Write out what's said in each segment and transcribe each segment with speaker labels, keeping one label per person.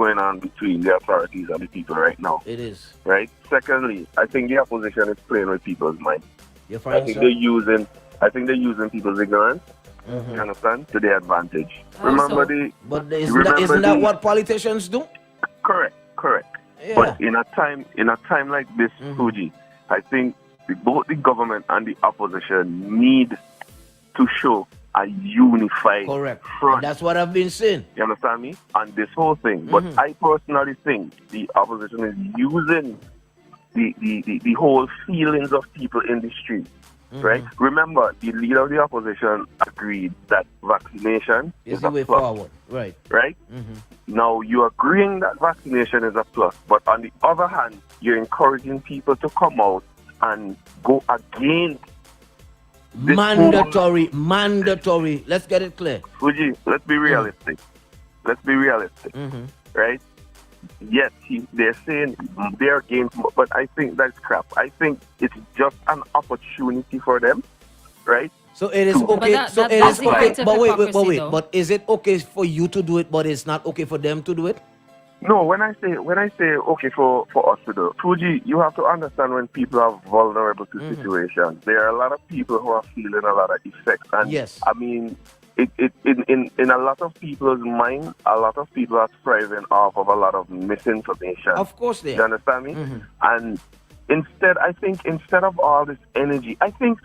Speaker 1: going on between the authorities and the people right now.
Speaker 2: It is.
Speaker 1: Right? Secondly, I think the opposition is playing with people's minds.
Speaker 2: You're
Speaker 1: I
Speaker 2: fine,
Speaker 1: think
Speaker 2: sir?
Speaker 1: they're using people's ignorance,
Speaker 2: Mhm.
Speaker 1: you understand, to their advantage.
Speaker 3: How
Speaker 1: Remember
Speaker 3: so?
Speaker 2: But isn't that what politicians do?
Speaker 1: correct.
Speaker 2: Yeah.
Speaker 1: But in a time like this,
Speaker 2: Mhm.
Speaker 1: Fuji, I think both the government and the opposition need to show a unified
Speaker 2: Correct.
Speaker 1: front.
Speaker 2: And that's what I've been saying.
Speaker 1: You understand me? On this whole thing. But
Speaker 2: Mhm.
Speaker 1: I personally think the opposition is using the whole feelings of people in the street.
Speaker 2: Mhm.
Speaker 1: Right? Remember, the leader of the opposition agreed that vaccination
Speaker 2: Is
Speaker 1: is
Speaker 2: the
Speaker 1: a
Speaker 2: way
Speaker 1: plus.
Speaker 2: forward. Right.
Speaker 1: Right?
Speaker 2: Mhm.
Speaker 1: Now, you're agreeing that vaccination is a plus, but on the other hand, you're encouraging people to come out and go against this
Speaker 2: Mandatory. Let's get it clear.
Speaker 1: Fuji, let's be realistic.
Speaker 2: Mhm.
Speaker 1: Right? Yes, they're saying they're against, but I think that's crap. I think it's just an opportunity for them, right?
Speaker 2: So it is
Speaker 1: But
Speaker 2: okay.
Speaker 3: that-
Speaker 2: So
Speaker 3: that-
Speaker 2: it
Speaker 3: that's
Speaker 2: is
Speaker 3: the
Speaker 2: okay.
Speaker 3: act of
Speaker 2: But wait.
Speaker 3: hypocrisy, though.
Speaker 2: But is it okay for you to do it, but it's not okay for them to do it?
Speaker 1: No, when I say okay for us to do, Fuji, you have to understand when people are vulnerable to situations. There are a lot of people who are feeling a lot of effects, and
Speaker 2: Yes.
Speaker 1: I mean, in a lot of people's mind, a lot of people are thriving off of a lot of misinformation.
Speaker 2: Of course they
Speaker 1: You
Speaker 2: are.
Speaker 1: understand me?
Speaker 2: Mhm.
Speaker 1: And instead of all this energy, I think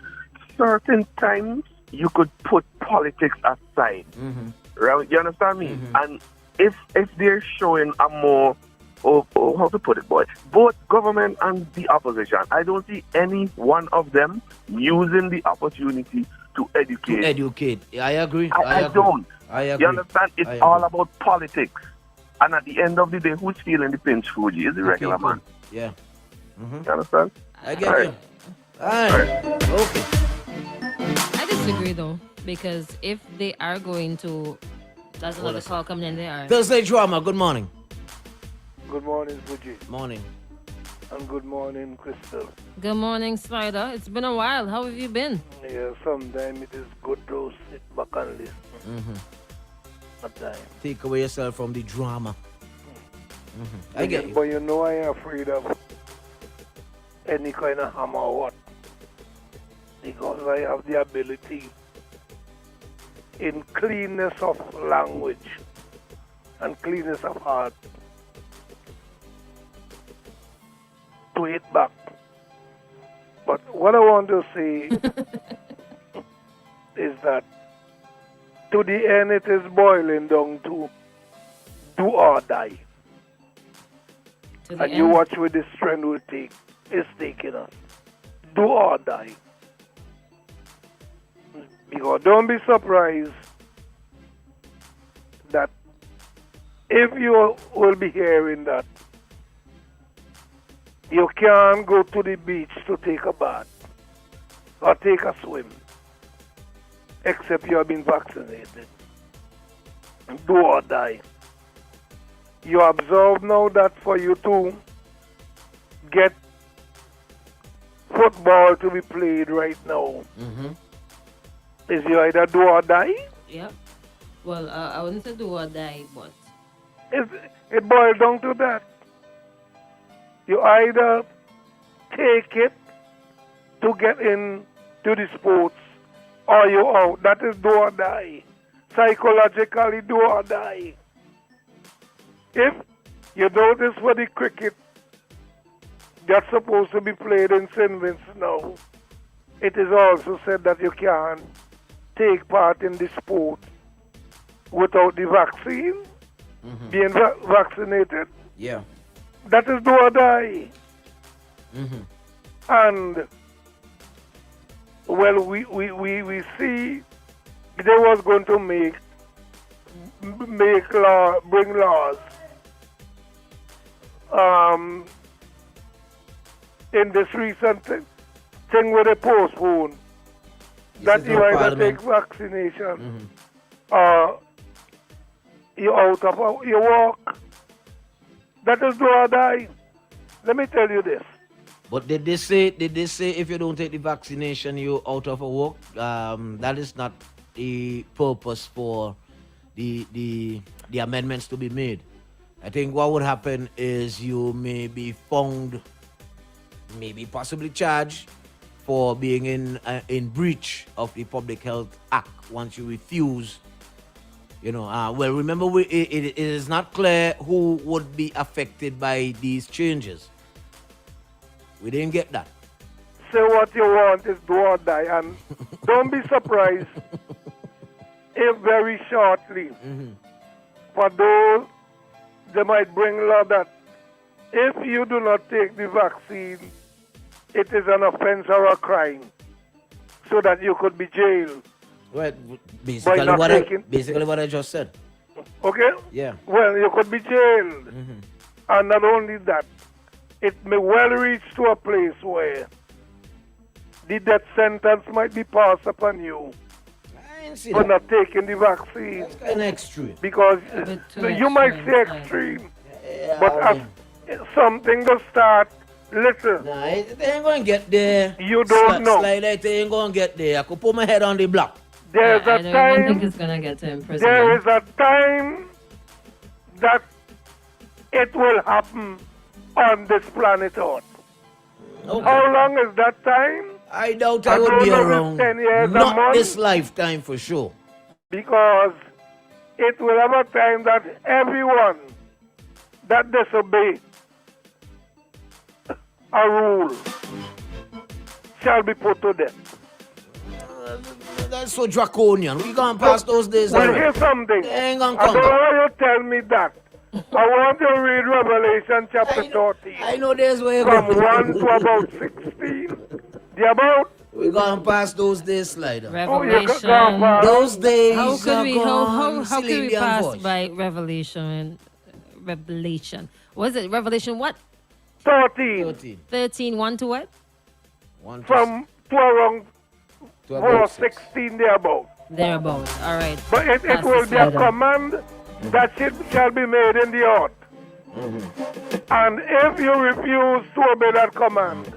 Speaker 1: certain times you could put politics aside.
Speaker 2: Mhm.
Speaker 1: Right? You understand me? And if they're showing a more, how to put it, boy, both government and the opposition, I don't see any one of them using the opportunity to
Speaker 2: To
Speaker 1: educate.
Speaker 2: educate. I agree.
Speaker 1: I
Speaker 2: agree.
Speaker 1: don't.
Speaker 2: I agree.
Speaker 1: You understand? It's
Speaker 2: I
Speaker 1: all
Speaker 2: agree.
Speaker 1: about politics. And at the end of the day, who's feeling the pinch, Fuji? Is the regular
Speaker 2: Okay,
Speaker 1: man.
Speaker 2: good. Yeah.
Speaker 1: You understand?
Speaker 2: I get
Speaker 1: All
Speaker 2: you. All right. Okay.
Speaker 3: I disagree though, because if they are going to, that's another
Speaker 2: that's-
Speaker 3: call coming in there.
Speaker 2: Thursday drama. Good morning.
Speaker 4: Good morning, Fuji.
Speaker 2: Morning.
Speaker 4: And good morning, Crystal.
Speaker 3: Good morning, Slider. It's been a while. How have you been?
Speaker 4: Yeah, sometimes it is good to sit back and listen. At times.
Speaker 2: Take away yourself from the drama. I get you.
Speaker 4: But you know I am afraid of any kind of hammer or what. Because I have the ability in cleanness of language and cleanness of heart to hit back. But what I want to say is that to the end it is boiling down to do or die.
Speaker 3: To the
Speaker 4: And you
Speaker 3: end?
Speaker 4: watch where this trend is taking us. Do or die. Because don't be surprised that if you will be hearing that you can't go to the beach to take a bath or take a swim except you have been vaccinated. Do or die. You observe now that for you to get football to be played right now is you either do or die.
Speaker 3: Yep. Well, I wouldn't say do or die, but
Speaker 4: It boils down to that. You either take it to get in to the sports or you out. That is do or die. Psychologically do or die. If you notice for the cricket that's supposed to be played in St. Vincent now, it is also said that you can't take part in the sport without the vaccine, being vaccinated.
Speaker 2: Yeah.
Speaker 4: That is do or die. And, well, we see they was going to bring laws in this recent thing where they postpone that
Speaker 2: is
Speaker 4: you
Speaker 2: not
Speaker 4: either
Speaker 2: parliament.
Speaker 4: take vaccination or you out of you walk. That is do or die. Let me tell you this.
Speaker 2: But did they say if you don't take the vaccination you're out of a walk? That is not the purpose for the amendments to be made. I think what would happen is you may be found, maybe possibly charged for being in breach of the Public Health Act once you refuse. Well, remember, it is not clear who would be affected by these changes. We didn't get that.
Speaker 4: Say what you want is do or die, and don't be surprised if very shortly, for those, they might bring law that if you do not take the vaccine, it is an offense or a crime, so that you could be jailed.
Speaker 2: Well, basically what I just said.
Speaker 4: Okay?
Speaker 2: Yeah.
Speaker 4: Well, you could be jailed. And not only that, it may well reach to a place where the death sentence might be passed upon you
Speaker 2: I didn't see
Speaker 4: for
Speaker 2: that.
Speaker 4: not taking the vaccine.
Speaker 2: That's kind of extreme.
Speaker 4: Because
Speaker 3: bit too
Speaker 4: you might say
Speaker 3: extreme,
Speaker 4: extreme,
Speaker 2: Yeah,
Speaker 4: but
Speaker 2: I
Speaker 4: as something to start little.
Speaker 2: Nah, they ain't going to get there.
Speaker 4: You don't know.
Speaker 2: Like that, they ain't going to get there. I could put my head on the block.
Speaker 4: There's
Speaker 3: I
Speaker 4: a
Speaker 3: don't even think
Speaker 4: time.
Speaker 3: it's gonna get to
Speaker 4: There
Speaker 3: imprisonment.
Speaker 4: is a time that it will happen on this planet Earth.
Speaker 2: Okay.
Speaker 4: How long is that time?
Speaker 2: I doubt
Speaker 4: I
Speaker 2: I would
Speaker 4: don't
Speaker 2: be
Speaker 4: know if it's
Speaker 2: around.
Speaker 4: 10 years, a
Speaker 2: Not
Speaker 4: month.
Speaker 2: this lifetime for sure.
Speaker 4: Because it will have a time that everyone that disobey a rule shall be put to death.
Speaker 2: That's so draconian. We gonna pass those days
Speaker 4: Well,
Speaker 2: already.
Speaker 4: here's something.
Speaker 2: They ain't gonna
Speaker 4: I
Speaker 2: come
Speaker 4: don't
Speaker 2: back.
Speaker 4: want you to tell me that. I want to read Revelation chapter 13
Speaker 2: I know there's where
Speaker 4: from
Speaker 2: you
Speaker 4: 1 to about 16. The about,
Speaker 2: we gonna pass those days, Slider.
Speaker 4: oh, you got
Speaker 3: Revelation.
Speaker 2: Those days
Speaker 3: How could
Speaker 2: are
Speaker 3: we
Speaker 2: gone.
Speaker 3: how could we
Speaker 2: Celine Dion
Speaker 3: pass
Speaker 2: voice.
Speaker 3: by Revelation? Was it Revelation what?
Speaker 4: 13
Speaker 2: 13.
Speaker 3: 13, 1 to what?
Speaker 2: One to
Speaker 4: from to around
Speaker 2: to about 6.
Speaker 4: 16 thereabout.
Speaker 3: Thereabouts. All right.
Speaker 4: But it
Speaker 3: Pass
Speaker 4: will
Speaker 3: the
Speaker 4: be a
Speaker 3: slider.
Speaker 4: command that shall be made in the earth. And if you refuse to obey that command,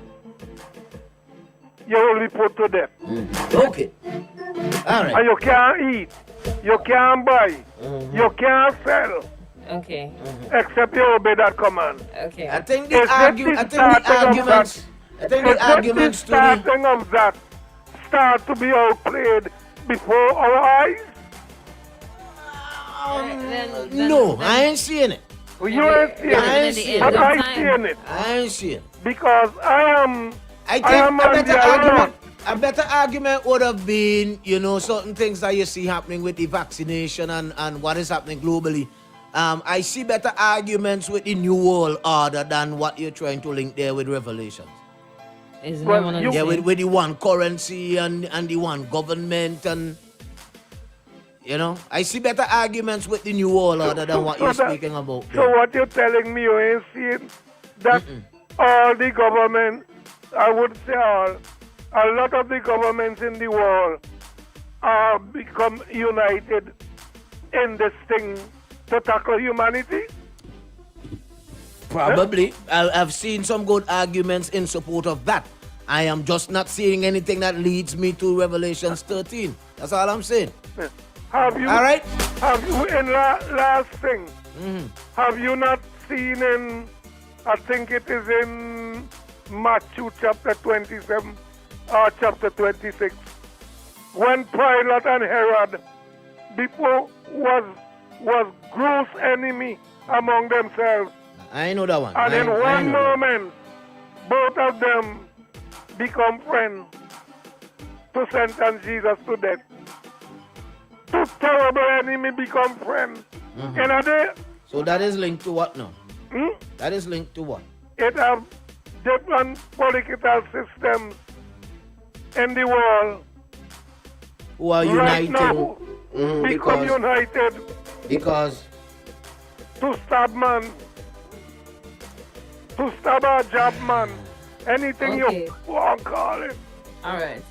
Speaker 4: you will be put to death.
Speaker 2: Okay. All
Speaker 4: And
Speaker 2: right.
Speaker 4: you can't eat, you can't buy, you can't sell,
Speaker 3: Okay.
Speaker 4: except you obey that command.
Speaker 3: Okay.
Speaker 2: I think
Speaker 4: It's
Speaker 2: the arguments. I think the arguments to the.
Speaker 4: starting of that start to be outplayed before our eyes.
Speaker 2: No, I ain't seeing it.
Speaker 4: You ain't seeing
Speaker 2: I ain't
Speaker 4: it,
Speaker 2: seeing
Speaker 4: but
Speaker 2: it.
Speaker 4: I seeing it.
Speaker 2: I ain't seeing it.
Speaker 4: Because I am
Speaker 2: I think
Speaker 4: am
Speaker 2: a
Speaker 4: on
Speaker 2: better
Speaker 4: the
Speaker 2: argument.
Speaker 4: alert.
Speaker 2: A better argument would have been, certain things that you see happening with the vaccination and what is happening globally. I see better arguments with the New World Order than what you're trying to link there with Revelations.
Speaker 3: Isn't
Speaker 4: Well,
Speaker 3: that one of
Speaker 4: you-
Speaker 3: the
Speaker 2: Yeah,
Speaker 3: same?
Speaker 2: with the one currency and the one government and, I see better arguments with the New World Order than what you're speaking about.
Speaker 4: So what you're telling me, you ain't seeing that all the government, I would say all, a lot of the governments in the world are become united in this thing to tackle humanity?
Speaker 2: Probably. I've seen some good arguments in support of that. I am just not seeing anything that leads me to Revelations 13. That's all I'm saying.
Speaker 4: Have you,
Speaker 2: All right?
Speaker 4: have you, in last thing, have you not seen in, I think it is in Matthew chapter 27 or chapter 26, when Pilate and Herod before was gross enemy among themselves,
Speaker 2: I know that one.
Speaker 4: and in
Speaker 2: I
Speaker 4: one
Speaker 2: know that.
Speaker 4: moment, both of them become friends to sentence Jesus to death. Two terrible enemies become friends. In a day,
Speaker 2: So that is linked to what now?
Speaker 4: hmm?
Speaker 2: That is linked to what?
Speaker 4: It have different political systems in the world
Speaker 2: Who are
Speaker 4: right
Speaker 2: uniting?
Speaker 4: now become united
Speaker 2: because
Speaker 4: to stab man, to stab a job man, anything
Speaker 3: Okay.
Speaker 4: you want to call it.
Speaker 3: All right.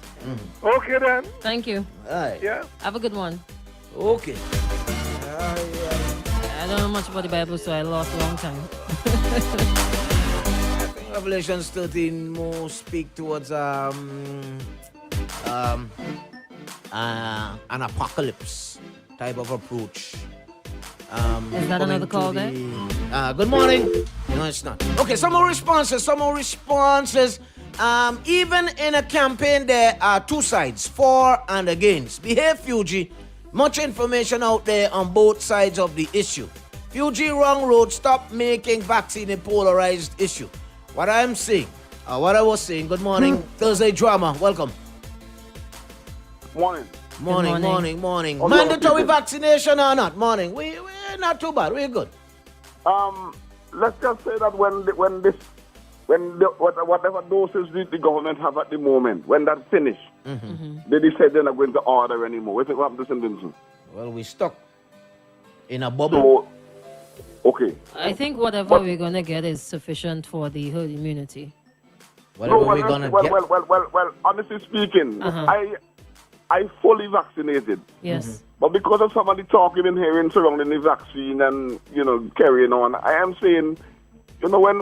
Speaker 4: Okay then,
Speaker 3: Thank you.
Speaker 2: Alright.
Speaker 4: yeah.
Speaker 3: Have a good one.
Speaker 2: Okay.
Speaker 3: I don't know much about the Bible, so I lost a long time.
Speaker 2: I think Revelations 13 more speak towards an apocalypse type of approach.
Speaker 3: Is that another call there?
Speaker 2: Good morning. No, it's not. Okay, some more responses. Even in a campaign, there are two sides, for and against. Behave, Fuji. Much information out there on both sides of the issue. Fuji, wrong road. Stop making vaccine a polarized issue. What I was saying. Good morning. Thursday drama. Welcome.
Speaker 1: Morning.
Speaker 2: Morning.
Speaker 1: Oh,
Speaker 2: Mandatory
Speaker 1: no,
Speaker 2: vaccination or not? Morning. We're not too bad. We're good.
Speaker 1: Let's just say that whatever doses the government have at the moment, when that's finished, they decide they're not going to order anymore. What happened to St. Vincent?
Speaker 2: Well, we stuck in a bubble.
Speaker 1: So, okay.
Speaker 3: I think whatever we're gonna get is sufficient for the herd immunity.
Speaker 2: Whatever we're gonna get.
Speaker 1: Well, honestly speaking, I fully vaccinated.
Speaker 3: Yes.
Speaker 1: But because of some of the talk you've been hearing surrounding the vaccine and, carrying on, I am saying, when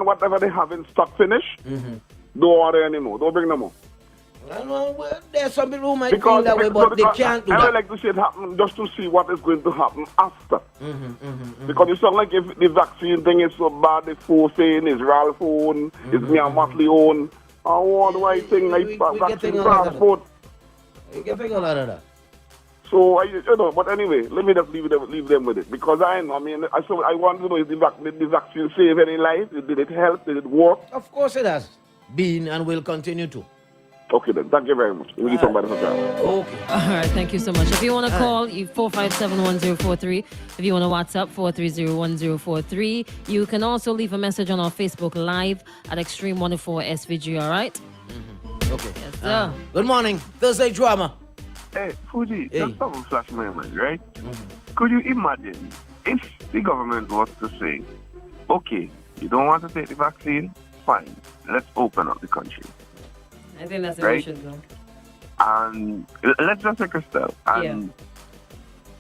Speaker 1: whatever they have in stock finish, don't order anymore. Don't bring no more.
Speaker 2: Well, there's some people who might feel that way, but they can't do that.
Speaker 1: I would like to see it happen just to see what is going to happen after. Because it sounds like if the vaccine thing is so bad, it's forcing, it's Ralph own, it's Myanmar own. What do I think? Vaccine transport.
Speaker 2: You can think a lot of that.
Speaker 1: So, but anyway, let me just leave them with it. Because I want to know if the vaccine save any life? Did it help? Did it work?
Speaker 2: Of course it has been and will continue to.
Speaker 1: Okay then, thank you very much. We'll get somebody for that.
Speaker 2: Okay.
Speaker 3: All right, thank you so much. If you want to call, 457-1043. If you want to WhatsApp, 430-1043. You can also leave a message on our Facebook Live at Extreme 104 SVG, all right?
Speaker 2: Okay.
Speaker 3: Yes, sir.
Speaker 2: Good morning. Thursday drama.
Speaker 1: Hey, Fuji,
Speaker 2: Hey.
Speaker 1: just something flash my mind, right? Could you imagine if the government was to say, okay, you don't want to take the vaccine? Fine, let's open up the country.
Speaker 3: I think that's where we should go.
Speaker 1: And let's just take a step. And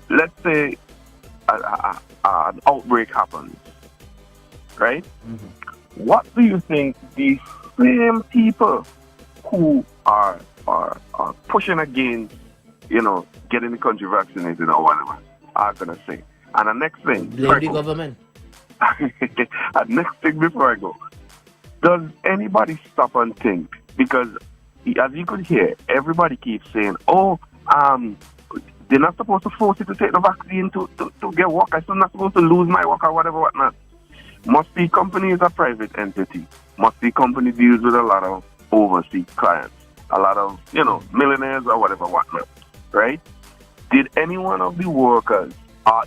Speaker 1: let's say an outbreak happens, right? What do you think these same people who are pushing against, getting the country vaccinated or whatever, are going to say? And the next thing...
Speaker 2: Blame the government.
Speaker 1: And next thing before I go, does anybody stop and think? Because as you could hear, everybody keeps saying, they're not supposed to force you to take the vaccine to get work. I'm not supposed to lose my work or whatever, whatnot. Must Be Company is a private entity. Must Be Company deals with a lot of overseas clients, a lot of, millionaires or whatever, whatnot, right? Did any one of the workers,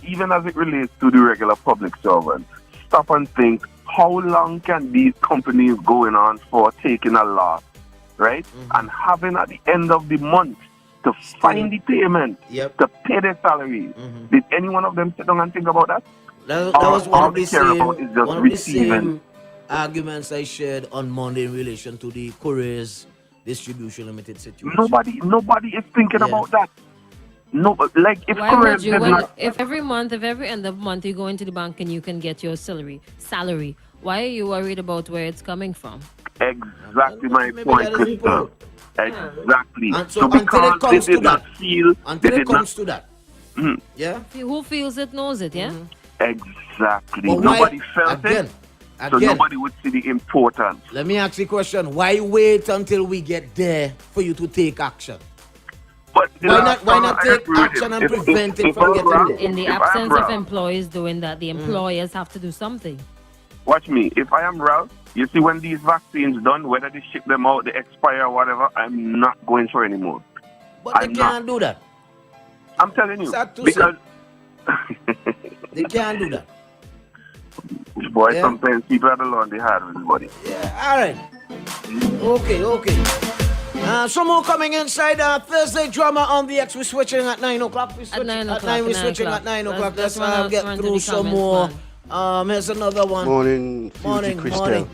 Speaker 1: even as it relates to the regular public servants, stop and think, how long can these companies going on for taking a loss, right? And having at the end of the month to find the payment, to pay their salaries. Did any one of them sit down and think about that?
Speaker 2: That was one of the same arguments I shared on Monday in relation to the Couriers Distribution Limited situation.
Speaker 1: Nobody is thinking about that. No, like if Couriers did not...
Speaker 3: If every end of month you go into the bank and you can get your salary, why are you worried about where it's coming from?
Speaker 1: Exactly my point, Crystal. Exactly.
Speaker 2: And so until it comes to that. Yeah?
Speaker 3: Who feels it knows it, yeah?
Speaker 1: Exactly.
Speaker 2: But
Speaker 1: nobody felt it. So
Speaker 2: Again,
Speaker 1: nobody would see the importance.
Speaker 2: let me ask you a question. Why wait until we get there for you to take action?
Speaker 1: But
Speaker 2: Why not take action and prevent it from getting there?
Speaker 3: In the absence of employees doing that, the employers have to do something.
Speaker 1: Watch me. If I am Ralph, you see when these vaccines done, whether they ship them out, they expire or whatever, I'm not going for anymore.
Speaker 2: But they can't do that.
Speaker 1: I'm telling you.
Speaker 2: Sad to
Speaker 1: Because
Speaker 2: They can't do that.
Speaker 1: boy, sometimes people are the Lord they hard with the body.
Speaker 2: Yeah, all right. Okay. Some more coming inside Thursday drama on the X. We're switching at 9 o'clock. We're switching at 9. We're switching at 9 o'clock. Let's get through some more. Here's another one.
Speaker 5: Morning, Christel.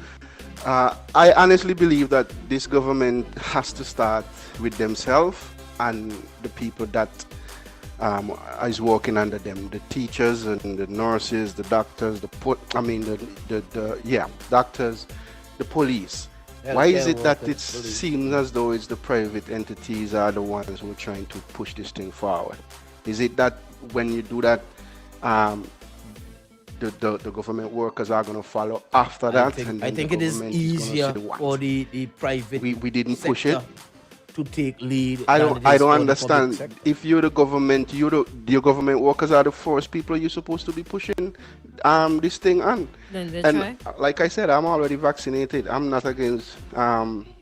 Speaker 5: I honestly believe that this government has to start with themselves and the people that is working under them, the teachers and the nurses, the doctors, doctors, the police. Why is it that it seems as though it's the private entities are the ones who are trying to push this thing forward? Is it that when you do that, The government workers are going to follow after that.
Speaker 2: I think it is easier for the private
Speaker 5: we didn't push it
Speaker 2: to take lead.
Speaker 5: I don't understand. If you're the government, your government workers are the first people you're supposed to be pushing this thing on.
Speaker 3: Then they
Speaker 5: And
Speaker 3: try.
Speaker 5: like I said, I'm already vaccinated. I'm not against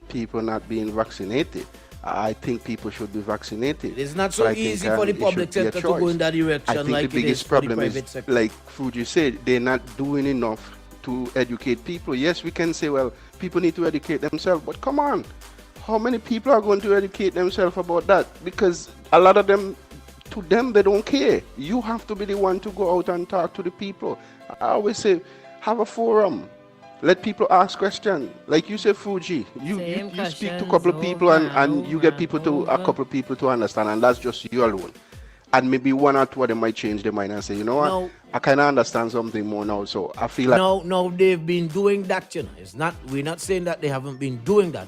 Speaker 5: people not being vaccinated. I think people should be vaccinated.
Speaker 2: It's not so
Speaker 5: But I think,
Speaker 2: easy for the
Speaker 5: it
Speaker 2: public
Speaker 5: should be a
Speaker 2: sector to go in that
Speaker 5: I
Speaker 2: direction
Speaker 5: think
Speaker 2: like
Speaker 5: the
Speaker 2: it is
Speaker 5: biggest
Speaker 2: for the
Speaker 5: problem
Speaker 2: private
Speaker 5: is,
Speaker 2: sector.
Speaker 5: like Fuji said, they're not doing enough to educate people. Yes, we can say, well, people need to educate themselves, but come on. How many people are going to educate themselves about that? Because a lot of them, to them, they don't care. You have to be the one to go out and talk to the people. I always say, have a forum. Let people ask questions. Like you said, Fuji, you speak to a couple of people and you get people to a couple of people to understand, and that's just you alone. And maybe one or two of them might change their mind and say, you know what,
Speaker 2: No.
Speaker 5: I kind of understand something more now. So I feel like
Speaker 2: No, they've been doing that, you know. It's not, we're not saying that they haven't been doing that.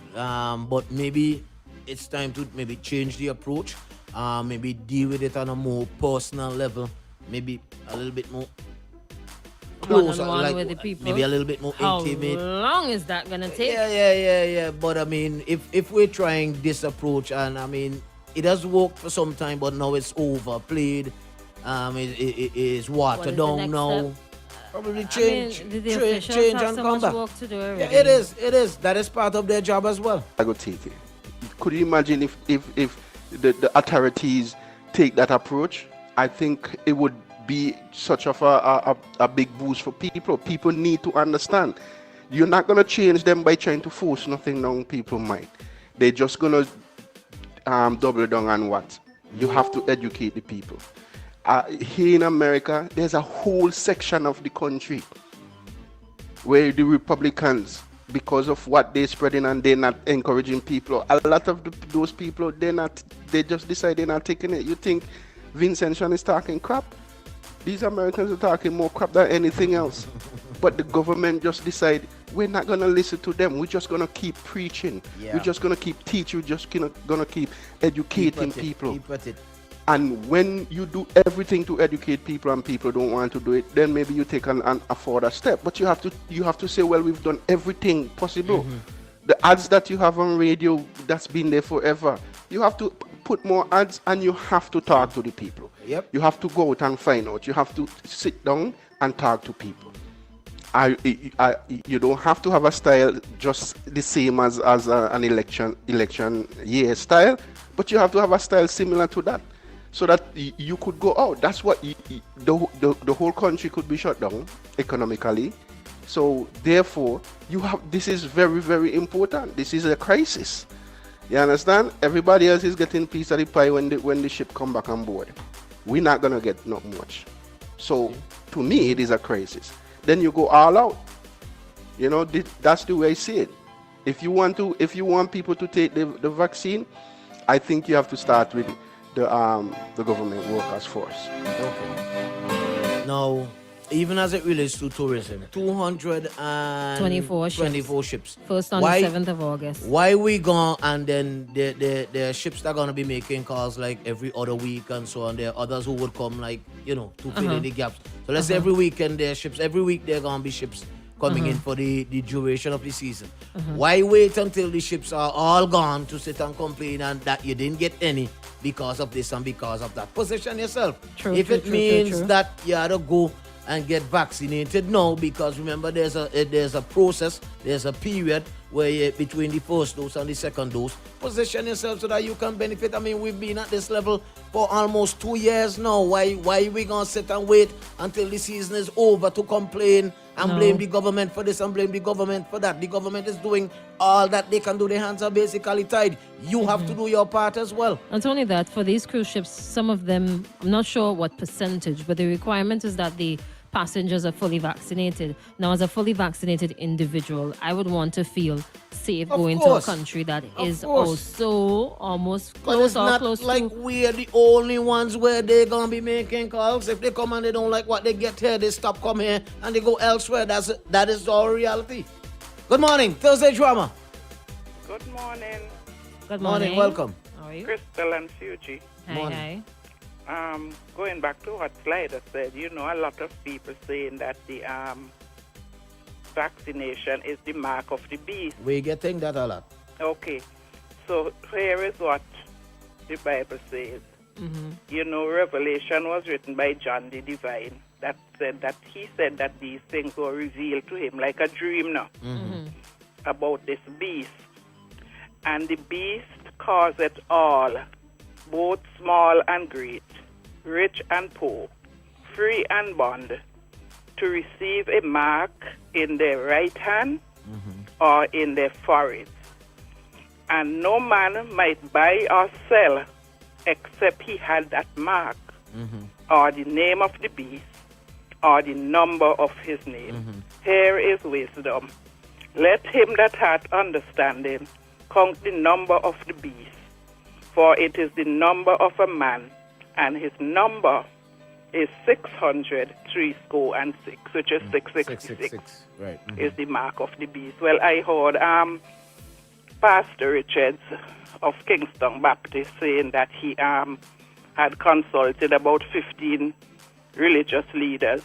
Speaker 2: But maybe it's time to maybe change the approach. Maybe deal with it on a more personal level. Maybe a little bit more closer,
Speaker 3: One-on-one
Speaker 2: like
Speaker 3: with the people.
Speaker 2: maybe a little bit more
Speaker 3: How
Speaker 2: intimate.
Speaker 3: long is that gonna take?
Speaker 2: Yeah. But I mean, if we're trying this approach, and I mean, it has worked for some time, but now it's overplayed. It is
Speaker 3: What
Speaker 2: watered
Speaker 3: is the
Speaker 2: down
Speaker 3: next
Speaker 2: now.
Speaker 3: step?
Speaker 2: Probably change,
Speaker 3: I mean, the officials
Speaker 2: change
Speaker 3: have
Speaker 2: and
Speaker 3: so
Speaker 2: come
Speaker 3: much
Speaker 2: back.
Speaker 3: work to do
Speaker 2: Yeah,
Speaker 3: already.
Speaker 2: it is. That is part of their job as well.
Speaker 5: I go take it. Could you imagine if the authorities take that approach? I think it would be such of a big boost for people. People need to understand. You're not going to change them by trying to force nothing down people's mind. They're just going to double down on what? You have to educate the people. Here in America, there's a whole section of the country where the Republicans, because of what they're spreading and they're not encouraging people, a lot of those people, they just decide they're not taking it. You think Vincent Shan is talking crap? These Americans are talking more crap than anything else. But the government just decide, we're not going to listen to them. We're just going to keep preaching.
Speaker 2: Yeah.
Speaker 5: We're just going to keep teaching. We're just going to keep educating people.
Speaker 2: Keep at it.
Speaker 5: And when you do everything to educate people and people don't want to do it, then maybe you take a further step. But you have to say, well, we've done everything possible. The ads that you have on radio, that's been there forever. You have to put more ads and you have to talk to the people.
Speaker 2: Yep.
Speaker 5: You have to go out and find out. You have to sit down and talk to people. You don't have to have a style just the same as an election year style, but you have to have a style similar to that, so that you could go out. That's what the whole country could be shut down economically. So therefore, this is very, very important. This is a crisis. You understand? Everybody else is getting piece of the pie when the ship come back on board. We're not gonna get not much. So to me, it is a crisis. Then you go all out. You know, that's the way I see it. If you want people to take the vaccine, I think you have to start with the government workers first.
Speaker 2: Okay. Now, even as it relates to tourism, 224 ships.
Speaker 3: First on the 7th of August.
Speaker 2: Why we gone, and then the ships that are going to be making calls like every other week and so on. There are others who would come like, to fill in the gaps. So let's say every weekend there are ships. Every week there are going to be ships coming in for the duration of the season. Why wait until the ships are all gone to sit and complain and that you didn't get any because of this and because of that? Position yourself. If it means that you have to go and get vaccinated now, because remember there's a process, there's a period where between the first dose and the second dose, position yourself so that you can benefit. I mean, we've been at this level for almost 2 years now. Why we gonna sit and wait until the season is over to complain and blame the government for this and blame the government for that? The government is doing all that they can do. Their hands are basically tied. You have to do your part as well.
Speaker 3: Not only that, for these cruise ships, some of them, I'm not sure what percentage, but the requirement is that the passengers are fully vaccinated. Now, as a fully vaccinated individual, I would want to feel safe going to a country that is also almost
Speaker 2: But
Speaker 3: close
Speaker 2: it's
Speaker 3: or
Speaker 2: not
Speaker 3: close
Speaker 2: like
Speaker 3: to.
Speaker 2: we're the only ones where they're gonna be making calls. If they come and they don't like what they get here, they stop coming here and they go elsewhere. That is our reality. Good morning, Thursday Drama.
Speaker 6: Good morning,
Speaker 3: Good
Speaker 2: Morning, welcome.
Speaker 3: How are you?
Speaker 6: Crystal and Fuji.
Speaker 3: Hi, hi.
Speaker 6: going back to what Slider said, a lot of people saying that the vaccination is the mark of the beast.
Speaker 2: We getting that a lot.
Speaker 6: Okay, so here is what the Bible says. Revelation was written by John the Divine. He said that these things were revealed to him like a dream now about this beast. And the beast causeth all, both small and great, rich and poor, free and bond, to receive a mark in their right hand or in their forehead. And no man might buy or sell except he had that mark or the name of the beast or the number of his name. Here is wisdom. Let him that hath understanding count the number of the beast, for it is the number of a man, and his number is 636, which is 666.
Speaker 2: Right.
Speaker 6: Is the mark of the beast. Well, I heard Pastor Richards of Kingston Baptist saying that he had consulted about 15 religious leaders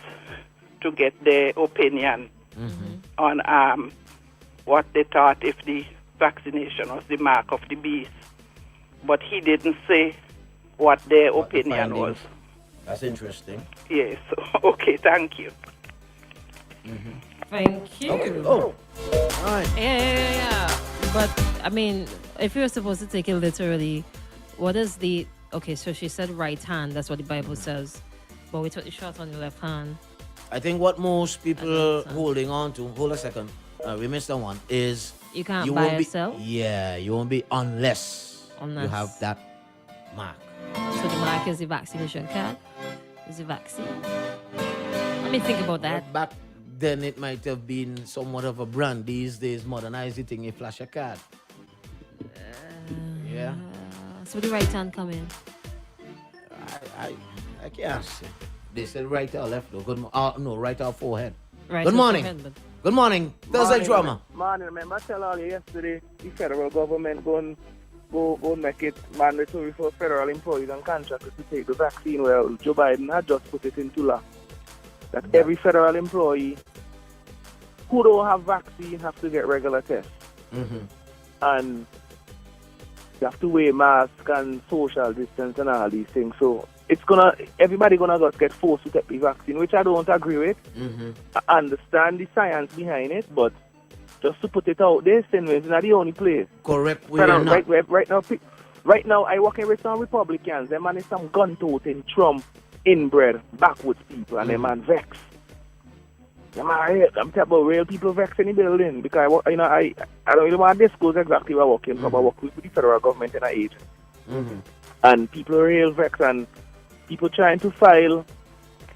Speaker 6: to get their opinion on what they thought if the vaccination was the mark of the beast. But he didn't say what their opinion was.
Speaker 2: That's interesting.
Speaker 6: Yes. Okay, thank you.
Speaker 3: Thank you.
Speaker 2: Okay. Oh, all right.
Speaker 3: Yeah. But, I mean, if you're supposed to take it literally, what is the... Okay, so she said right hand. That's what the Bible says. But we took the shot on the left hand.
Speaker 2: I think what most people holding on to, hold a second, we missed that one, is...
Speaker 3: You can't buy or sell?
Speaker 2: Yeah, you won't be unless you have that mark.
Speaker 3: So the mark is the vaccination card? Is the vaccine? Let me think about that.
Speaker 2: Back then it might have been somewhat of a brand. These days, modernized it, you flash a card. Yeah.
Speaker 3: So the right hand come in?
Speaker 2: I can't say. They said right or left though. No, right or forehead.
Speaker 3: Right.
Speaker 2: Good morning. Good morning. Thursday drama.
Speaker 7: Man, remember I tell all you yesterday, the federal government go make it mandatory for federal employees and contractors to take the vaccine. Well, Joe Biden had just put it into law that every federal employee who don't have vaccine have to get regular tests. And you have to wear mask and social distance and all these things. So everybody gonna just get forced to take the vaccine, which I don't agree with. I understand the science behind it, but just to put it out there, St. Louis is not the only place.
Speaker 2: Correct.
Speaker 7: Right now, I work with some Republicans. Them man is some gun-toting, Trump, inbred, backwards people, and them man vex. I'm talking about real people vex in the building because I don't really want to disclose exactly where I work in, but I work with the federal government in an agent. And people are real vex and people trying to file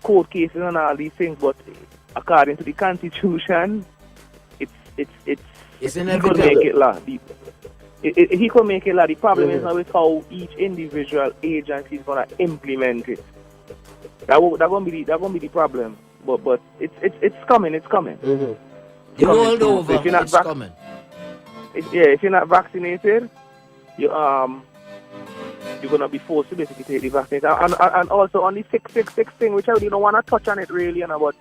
Speaker 7: court cases and all these things, but according to the Constitution,
Speaker 2: it's
Speaker 7: he could make it law. He could make it law. The problem is now with how each individual agency is gonna implement it. That's gonna be the problem. But it's coming. It's coming.
Speaker 2: You rolled over.
Speaker 7: If you're not
Speaker 2: coming.
Speaker 7: If you're not vaccinated, you're gonna be forced to basically take the vaccine. And also on the 666 thing, which I really don't want to touch on it really, but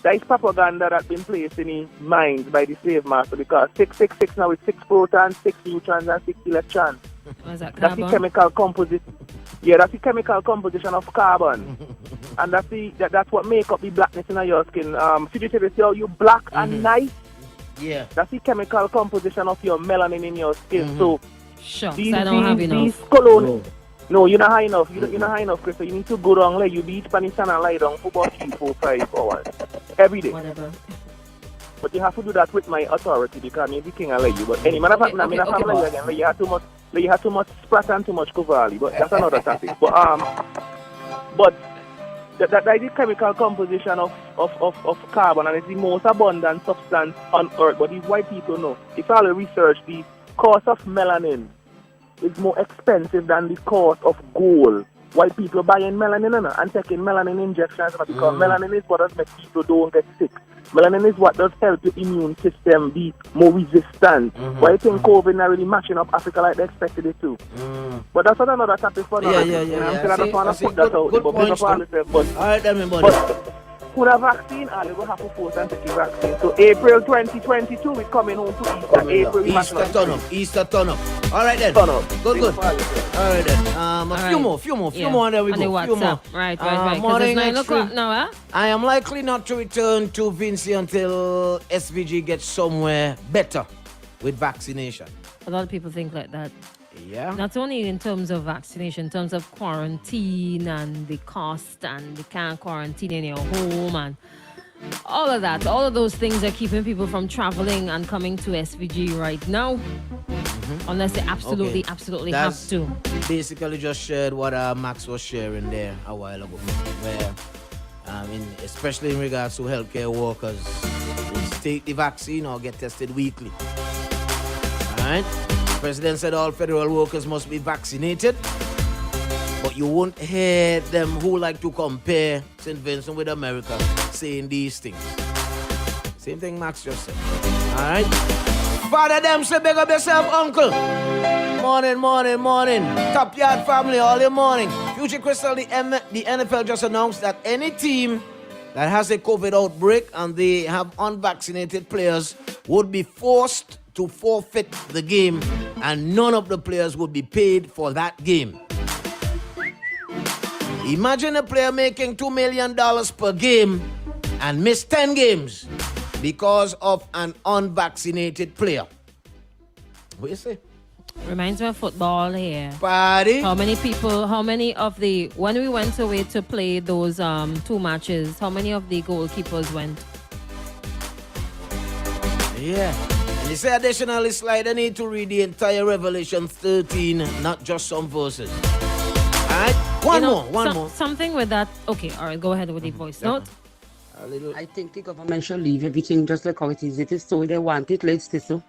Speaker 7: that is propaganda that's been placed in the minds by the slave master because 666 now is 6 protons, 6 neutrons, and 6 electrons.
Speaker 3: That's
Speaker 7: the chemical composition. Yeah, that's the chemical composition of carbon. And that's what make up the blackness in your skin. See how you black and nice?
Speaker 2: Yeah.
Speaker 7: That's the chemical composition of your melanin in your skin. So
Speaker 3: shucks, I don't have enough.
Speaker 7: No, you're not high enough. You're not high enough, Chris. So you need to go down, like you beat Spanish and lie down for about 3, 4, 5 hours every day.
Speaker 3: Whatever.
Speaker 7: But you have to do that with my authority because I'm the king and let you. But anyway, you have too much sprat and too much Cavalli. But that's another topic. But that is the chemical composition of carbon, and it's the most abundant substance on Earth. But these white people know. If all the research, the cost of melanin is more expensive than the cost of gold. White people buying melanin and taking melanin injections because melanin is what does make people don't get sick. Melanin is what does help your immune system be more resistant. Why you think COVID not really matching up Africa like they expected it to? But that's another topic for now.
Speaker 2: Yeah.
Speaker 7: I just want to put that out.
Speaker 2: Good
Speaker 7: But
Speaker 2: points,
Speaker 7: all
Speaker 2: right, then, my buddy.
Speaker 7: but for the vaccine, all you will have to force and take the vaccine. So April 2022, we're coming home to Easter. April,
Speaker 2: Easter turn up. All right then.
Speaker 7: Turn up.
Speaker 2: Good. All right then. A few more, and there we
Speaker 3: on
Speaker 2: go.
Speaker 3: the
Speaker 2: Few more.
Speaker 3: WhatsApp. Right. Because
Speaker 2: Morning,
Speaker 3: it's 9
Speaker 2: Extreme.
Speaker 3: o'clock now, huh?
Speaker 2: I am likely not to return to Vinci until SVG gets somewhere better with vaccination.
Speaker 3: A lot of people think like that.
Speaker 2: Yeah.
Speaker 3: Not only in terms of vaccination, in terms of quarantine and the cost and the can't quarantine in your home and all of that. All of those things are keeping people from traveling and coming to SVG right now. Unless they absolutely
Speaker 2: That's
Speaker 3: have to.
Speaker 2: Basically just shared what Max was sharing there a while ago. Where, especially in regards to healthcare workers, who take the vaccine or get tested weekly. Alright? The president said all federal workers must be vaccinated. But you won't hear them who like to compare St. Vincent with America saying these things. Same thing Max just said. Alright? Father them say big up yourself, uncle. Morning. Top Yard family, all your morning. Future Crystal, the NFL just announced that any team that has a COVID outbreak and they have unvaccinated players would be forced to forfeit the game, and none of the players would be paid for that game. Imagine a player making $2 million per game and miss 10 games because of an unvaccinated player. What do you say?
Speaker 3: Reminds me of football here.
Speaker 2: Party.
Speaker 3: When we went away to play those 2 matches, how many of the goalkeepers went?
Speaker 2: Yeah. And they say additionally, Slider need to read the entire Revelation 13, not just some verses. Alright? One more.
Speaker 3: Something with that. Okay, alright, go ahead with the voice note.
Speaker 8: I think the government should leave everything just like how it is. It is so they want it, let's say so.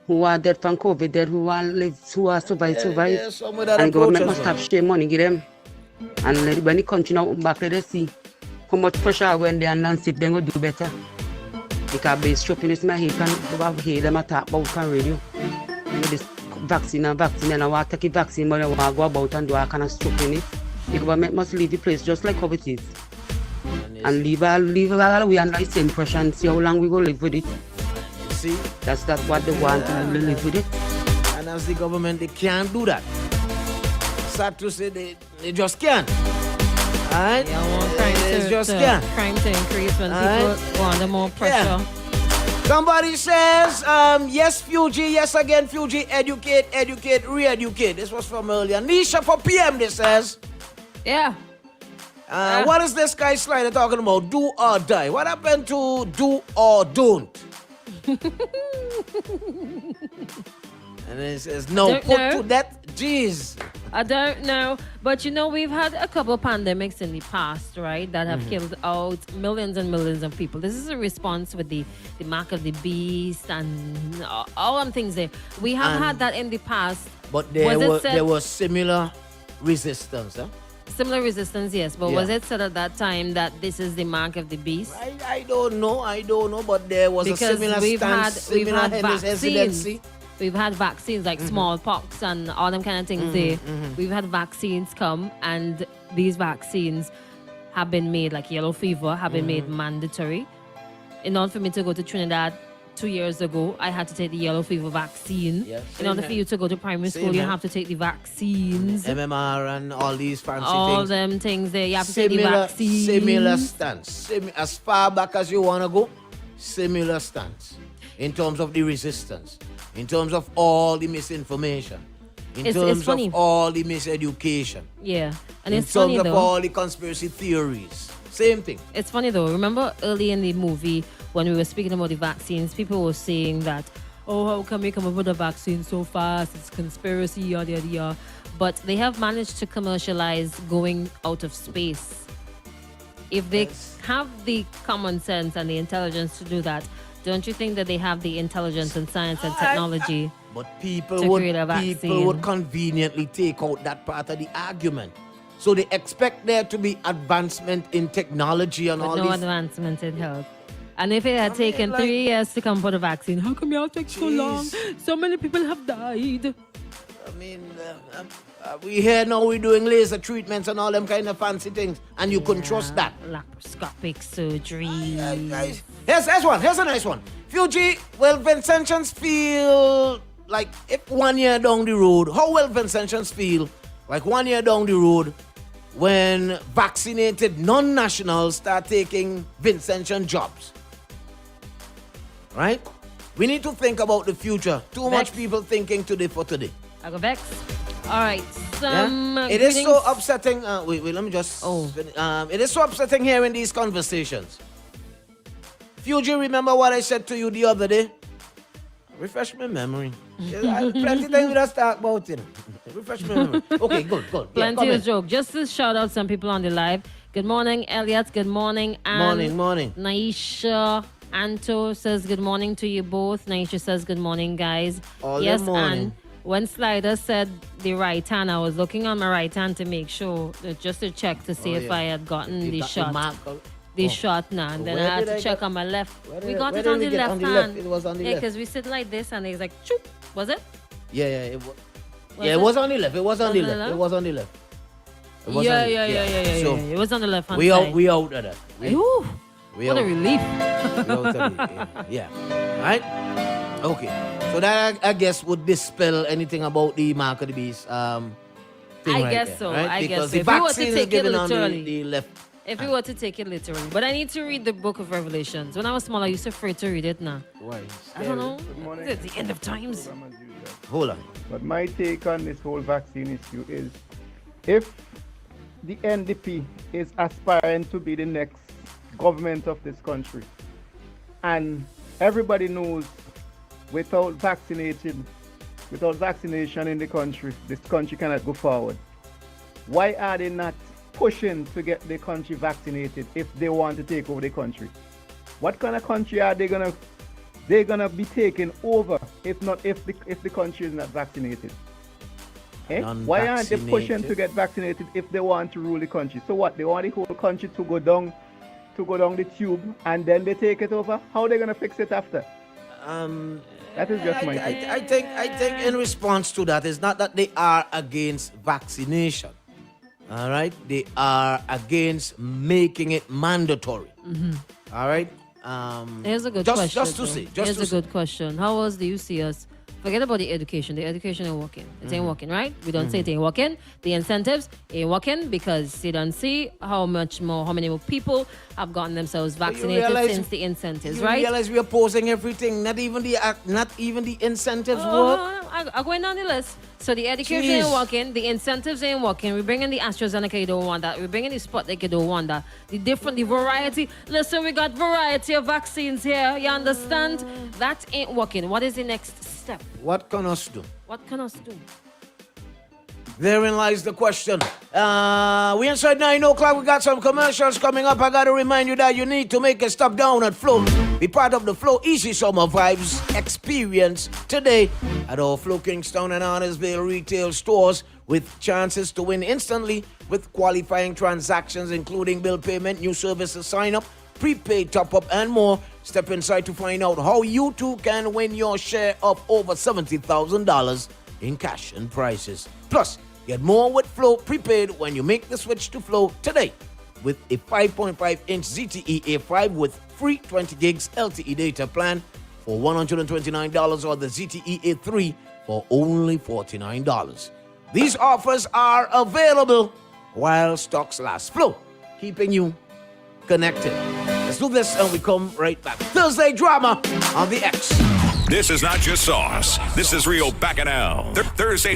Speaker 8: Who are dead from COVID, dead, who are live, who are survive.
Speaker 2: Yeah, some of that
Speaker 8: And government
Speaker 2: approach
Speaker 8: must
Speaker 2: as well.
Speaker 8: have share money, give them. And when the country now back, let us see how much pressure when they announce it, they will do better. Because based shopping is my head, can hear them talk about on radio. With this vaccine, and I want to take a vaccine, but I want to go about and do a kind of shopping it. The government must leave the place just like how it is. And leave all we under the same pressure and see how long we go live with it.
Speaker 2: See?
Speaker 8: That's what they want to live with it.
Speaker 2: And as the government, they can't do that. Sad to say, they just can't. Alright? They just can't.
Speaker 3: Crime to increase when people go under more pressure.
Speaker 2: Yeah. Somebody says, yes, Fuji, yes again, Fuji, educate, re-educate. This was from earlier. Nisha for PM, this says.
Speaker 3: Yeah.
Speaker 2: What is this guy Slider talking about? Do or die. What happened to do or don't? And then it says, no, put to that. Jeez.
Speaker 3: I don't know. But we've had a couple of pandemics in the past, right, that have killed out millions and millions of people. This is a response with the mark of the beast and all them things there. We have had that in the past.
Speaker 2: But there was similar resistance, huh?
Speaker 3: Similar resistance, yes. But was it said at that time that this is the mark of the beast?
Speaker 2: I don't know, but there was a similar stance,
Speaker 3: we've had
Speaker 2: hesitancy.
Speaker 3: We've had vaccines like smallpox and all them kind of things there. We've had vaccines come, and these vaccines have been made, like yellow fever, have been made mandatory. In order for me to go to Trinidad 2 years ago, I had to take the yellow fever vaccine.
Speaker 2: Yeah,
Speaker 3: in order for you to go to primary school, you have to take the vaccines.
Speaker 2: MMR and all these fancy
Speaker 3: all
Speaker 2: things.
Speaker 3: Them things there. You have to take the vaccine.
Speaker 2: Similar stance. As far back as you want to go, similar stance. In terms of the resistance. In terms of all the misinformation. In terms of all the miseducation.
Speaker 3: Yeah. And
Speaker 2: in
Speaker 3: it's funny,
Speaker 2: terms of
Speaker 3: though.
Speaker 2: all the conspiracy theories. Same thing.
Speaker 3: It's funny, though. Remember early in the movie when we were speaking about the vaccines, people were saying that, oh, how can we come up with a vaccine so fast? It's conspiracy, yada, yada, yada. But they have managed to commercialize going out of space. If they have the common sense and the intelligence to do that, don't you think that they have the intelligence and science and technology?
Speaker 2: But people
Speaker 3: create a vaccine?
Speaker 2: people would conveniently take out that part of the argument. So they expect there to be advancement in technology and
Speaker 3: But
Speaker 2: all
Speaker 3: no
Speaker 2: this.
Speaker 3: advancement in health. And if it had taken 3 years to come for the vaccine, how come y'all take so long? So many people have died.
Speaker 2: I mean, we here now we're doing laser treatments and all them kind of fancy things, and you couldn't trust that.
Speaker 3: Laparoscopic surgery.
Speaker 2: Here's one. Here's a nice one. Fuji, will Vincentians feel like if 1 year down the road, how will Vincentians feel like 1 year down the road when vaccinated non-nationals start taking Vincentian jobs? Right? We need to think about the future. Too much people thinking today for today.
Speaker 3: I go Vex. All right.
Speaker 2: It is so upsetting. Wait, let me just. It is so upsetting hearing these conversations. Fuji, remember what I said to you the other day? Refresh my memory. Plenty things we just talk about it. Refresh my memory. Okay, good.
Speaker 3: Plenty of joke. Just to shout out some people on the live. Good morning, Elliot. Good morning, Ann.
Speaker 2: Morning.
Speaker 3: Naisha Anto says good morning to you both. Naisha says good morning, guys.
Speaker 2: Yes, morning.
Speaker 3: And when Slider said the right hand, I was looking on my right hand to make sure, just to check to see if I had gotten the shot. The shot now, and then I had to check on my left. We got it on the left hand.
Speaker 2: It was on the left.
Speaker 3: Yeah, because we sit like this, and it's like, choop. Was it?
Speaker 2: Yeah. It was on the left. It was on the left. It was on the left.
Speaker 3: Yeah.
Speaker 2: So
Speaker 3: it was on the left hand
Speaker 2: we
Speaker 3: side.
Speaker 2: We out of that.
Speaker 3: What a relief.
Speaker 2: Yeah. Right? Okay. So that I guess would dispel anything about the Mark of the Beast thing
Speaker 3: I guess so.
Speaker 2: Right?
Speaker 3: I
Speaker 2: because
Speaker 3: guess
Speaker 2: the
Speaker 3: so.
Speaker 2: vaccine is given on the left.
Speaker 3: If we were to take it literally. But I need to read the book of Revelations. When I was small, I used to afraid to read it now.
Speaker 2: Why?
Speaker 3: I don't know. It's the end of times.
Speaker 2: Hold on.
Speaker 9: But my take on this whole vaccine issue is, if the NDP is aspiring to be the next government of this country, and everybody knows without vaccination in the country, this country cannot go forward. Why are they not pushing to get the country vaccinated if they want to take over the country? What kind of country are they gonna be taking over if the country is not vaccinated? Why aren't they pushing to get vaccinated if they want to rule the country? So what? They want the whole country to go down the tube and then they take it over? How are they gonna fix it after? That is just my take.
Speaker 2: I think in response to that, it's not that they are against vaccination. All right, they are against making it mandatory. All right.
Speaker 3: Here's a good question.
Speaker 2: Just to say.
Speaker 3: Here's a good question. How else do you see us? Forget about the education. The education ain't working. It ain't working, right? We don't say it ain't working. The incentives ain't working because you don't see how many more people have gotten themselves vaccinated since the incentives, right?
Speaker 2: You realize we are opposing everything. Not even the incentives work.
Speaker 3: I'm going down the list. So the education ain't working, the incentives ain't working. We're bringing the AstraZeneca, you don't want that. We're bringing the Sputnik, you don't want that. The variety. Listen, we got variety of vaccines here. You understand? That ain't working. What is the next step?
Speaker 2: What can us do?
Speaker 3: What can us do?
Speaker 2: Therein lies the question. We inside 9 o'clock. We got some commercials coming up. I got to remind you that you need to make a stop down at Flow. Be part of the Flow Easy Summer Vibes experience today at our Flow Kingston and Arnesville retail stores, with chances to win instantly with qualifying transactions, including bill payment, new services sign-up, prepaid top-up, and more. Step inside to find out how you too can win your share of over $70,000 in cash and prizes. Plus, get more with Flow prepaid when you make the switch to Flow today with a 5.5-inch ZTE A5 with free 20 gigs LTE data plan for $129 or the ZTE A3 for only $49. These offers are available while stocks last. Flow, keeping you connected. Let's do this and we come right back. Thursday drama on the X.
Speaker 10: This is not just sauce. This is real bacchanal. Thursday